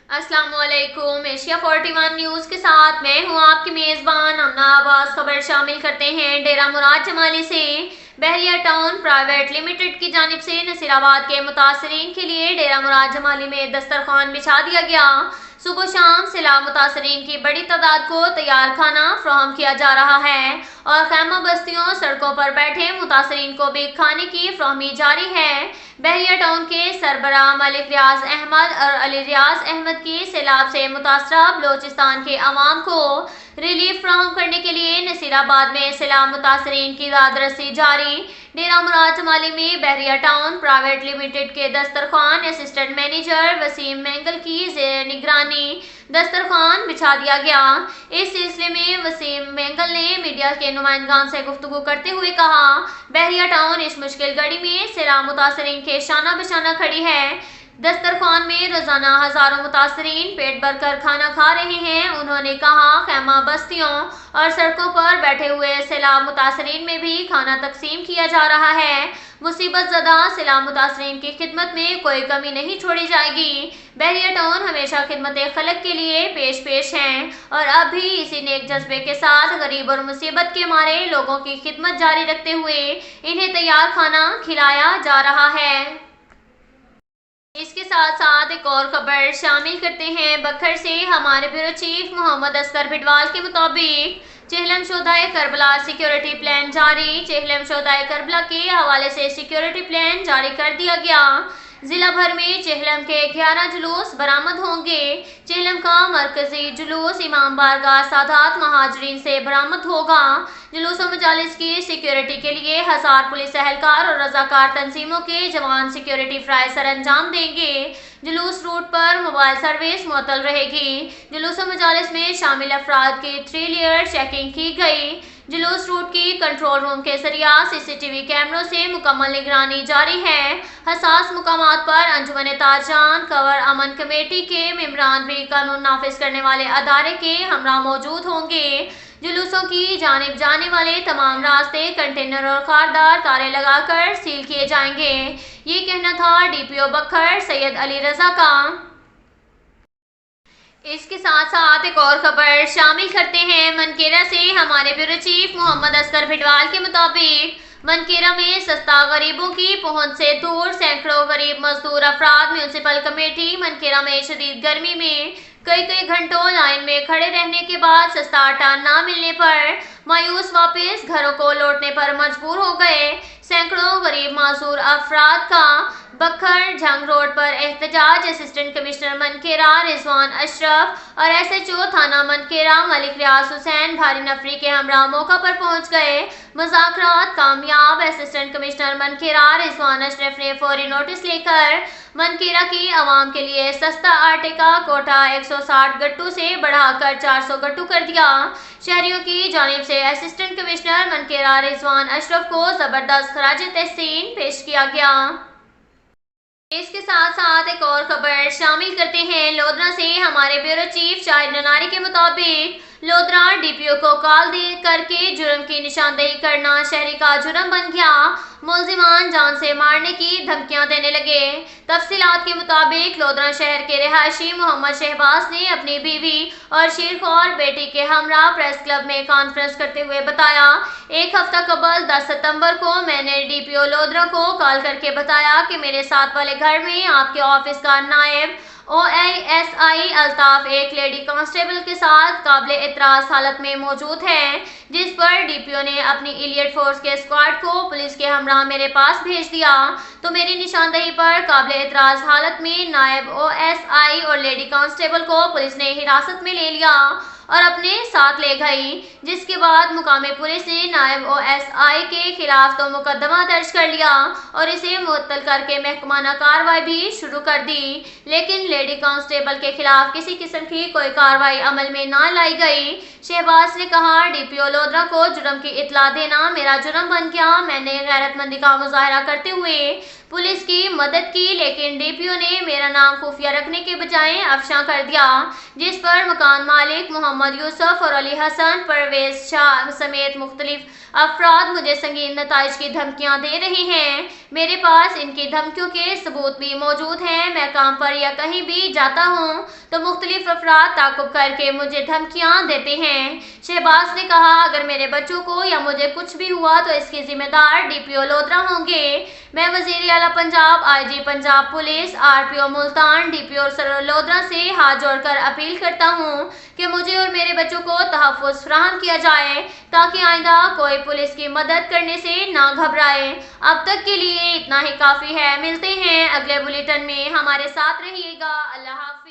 अस्सलाम वालेकुम। Asia 41 news के साथ मैं हूं आपकी मेज़बान अमना आवाज़। खबर शामिल करते हैं डेरा मुराद जमाली से। बहरिया टाउन प्राइवेट लिमिटेड की जानिब से नसीराबाद के मुतासरीन के लिए डेरा मुराद जमाली में दस्तरखान बिछा दिया गया। सुबह शाम सैलाब मुतासरीन की बड़ी तादाद को तैयार खाना फराहम किया जा रहा है और खैमा बस्तियों सड़कों पर बैठे मुतासरीन को भी खाने की फराहमी जारी है। बहरिया टाउन के सरबराह मलिक रियाज अहमद और अली रियाज अहमद की सैलाब से मुतासरा बलोचिस्तान के अवाम को रिलीफ फराहम करने के लिए नसीराबाद में सैलाब मुतासरीन की दादरसी जारी। डेरा मुराद जमाली में बहरिया टाउन प्राइवेट लिमिटेड के दस्तरखान असिस्टेंट मैनेजर वसीम मेंगल की ज़ेर निगरानी दस्तरखान बिछा दिया गया। इस सिलसिले में वसीम मेंगल ने मीडिया के नुमाइंदगान से गुफ्तगू करते हुए कहा, बहरिया टाउन इस मुश्किल घड़ी में सैलाब मुतासरीन के शाना बशाना खड़ी है। दस्तरखान में रोजाना हजारों मुतासरीन पेट भरकर खाना खा रहे हैं। उन्होंने कहा, खैमा बस्तियों और सड़कों पर बैठे हुए सैलाब मुतासरीन में भी खाना तकसीम किया जा रहा है। मुसीबत ज़दा सैलाब मुतासरीन की खिदमत में कोई कमी नहीं छोड़ी जाएगी। बहरिया टाउन हमेशा खिदमत खलक के लिए पेश हैं और अब भी इसी नेक जज्बे के साथ गरीब और मुसीबत के मारे लोगों की खिदमत जारी रखते हुए इन्हें तैयार खाना खिलाया जा रहा है। इसके साथ साथ एक और खबर शामिल करते हैं बखर से। हमारे ब्यूरो चीफ मोहम्मद असगर बिडवाल के मुताबिक चेहलम शोधाए करबला सिक्योरिटी प्लान जारी। चेहलम शोधाए करबला के हवाले से सिक्योरिटी प्लान जारी कर दिया गया। जिला भर में चेहलम के 11 जुलूस बरामद होंगे। चेहलम का मरकजी जुलूस इमाम बारगाह सादात महाजरीन से बरामद होगा। जुलूस और मजालिस की सिक्योरिटी के लिए 1000 पुलिस एहलकार और रजाकार तंजीमों के जवान सिक्योरिटी फ्राई सर अंजाम देंगे। जुलूस रूट पर मोबाइल सर्विस मुअत्तल रहेगी। जुलूस और मजालिस में शामिल अफराद की 3 लेयर चेकिंग की गई। जुलूस रूट की कंट्रोल रूम के जरिया सीसीटीवी कैमरों से मुकम्मल निगरानी जारी है। हसास मुकामात पर अंजुमन ताजान कवर अमन कमेटी के मेंबरान भी कानून नाफिज करने वाले अदारे के हमरा मौजूद होंगे। जुलूसों की जानिब जाने वाले तमाम रास्ते कंटेनर और खारदार तारे लगाकर सील किए जाएंगे। ये कहना था डीपीओ बखर सैयद अली रजा का। इसके साथ साथ एक और खबर शामिल करते हैं मनकेरा से। हमारे ब्यूरो चीफ मोहम्मद असगर बिडवाल के मुताबिक मनकेरा में सस्ता गरीबों की पहुंच से दूर सैकड़ों गरीब मजदूर अफराद म्यूनसिपल कमेटी मनकेरा में शदीद गर्मी में कई घंटों लाइन में खड़े रहने के बाद सस्ता आटा न मिलने पर मायूस वापस घरों को लौटने पर मजबूर हो गए। सैकड़ों गरीब माजूर अफराद का बखर झंग रोड पर एहतजाज। असिस्टेंट कमिश्नर मनकेरा रिजवान अशरफ और एसएचओ थाना मनकेरा मलिक रियाज हुसैन भारी नफरी के हमरा मौका पर पहुंच गए। मुज़ाकरात कामयाब। असिस्टेंट कमिश्नर मनकेरा रिजवान अशरफ ने फौरी नोटिस लेकर मनकेरा की आवाम के लिए सस्ता आटे का कोटा 160 गट्टू से बढ़ाकर 400 गट्टू कर दिया। शहरियों की जानिब से असिस्टेंट कमिश्नर मनकेरा रिजवान अशरफ को जबरदस्त खराज तहसीन पेश किया गया। इसके साथ साथ एक और खबर शामिल करते हैं लोधरा से। हमारे ब्यूरो चीफ शाहिद ननारी के मुताबिक लोधरा डीपीओ को कॉल दे करके जुर्म की निशानदेही करना शहरी का जुर्म बन गया। मुलजिमान जान से मारने की धमकियां देने लगे। तफसीलात के मुताबिक लोधरा शहर के रिहायशी मोहम्मद शहबाज ने अपनी बीवी और शीरखोर बेटी के हमरा प्रेस क्लब में कॉन्फ्रेंस करते हुए बताया, एक हफ्ता कबल 10 सितंबर को मैंने डीपीओ लोधरा को कॉल करके बताया कि मेरे साथ वाले घर में आपके ऑफिस का नायब OASI अल्ताफ एक लेडी कांस्टेबल के साथ काबिल एतराज हालत में मौजूद है, जिस पर डीपीओ ने अपनी इलियट फोर्स के स्क्वाड को पुलिस के हमरा मेरे पास भेज दिया। तो मेरी निशानदेही पर काबिल एतराज हालत में नायब OSI और लेडी कांस्टेबल को पुलिस ने हिरासत में ले लिया और अपने साथ ले गई, जिसके बाद मुकामी पुलिस ने नायब OSI के खिलाफ तो मुकदमा दर्ज कर लिया और इसे मुअत्तल करके महकमाना कार्रवाई भी शुरू कर दी। लेकिन लेडी कांस्टेबल के खिलाफ किसी किस्म की कोई कार्रवाई अमल में ना लाई गई। शहबाज ने कहा, डीपीओ लोधरा को जुर्म की इत्तला देना मेरा जुर्म बन गया। मैंने गैरतमंदी का मुजाहरा करते हुए पुलिस की मदद की, लेकिन डीपीओ ने मेरा नाम खुफिया रखने के बजाय अफशा कर दिया, जिस पर मकान मालिक मोहम्मद यूसुफ और अली हसन, परवेज शाह समेत मुख्तलिफ अफराद मुझे संगीन नताइज की धमकियां दे रहे हैं। मेरे पास इनकी धमकियों के सबूत भी मौजूद हैं। मैं काम पर या कहीं भी जाता हूं तो मुख्तलिफ अफराद ताकुब करके मुझे धमकियां देते हैं। शहबाज ने कहा, अगर मेरे बच्चों को या मुझे कुछ भी हुआ तो इसके जिम्मेदार डीपीओ लोधरा होंगे। मैं वजीर आला Punjab, IG Punjab police, RPO Multan, DPO Lodhran से हाथ जोड़कर अपील करता हूं कि मुझे और मेरे बच्चों को तहफ़्फ़ुज़ फराहम किया जाए ताकि आइंदा कोई पुलिस की मदद करने से ना घबराए। अब तक के लिए इतना ही काफ़ी है। मिलते हैं अगले बुलेटिन में, हमारे साथ रहिएगा। अल्लाह हाफ़िज़।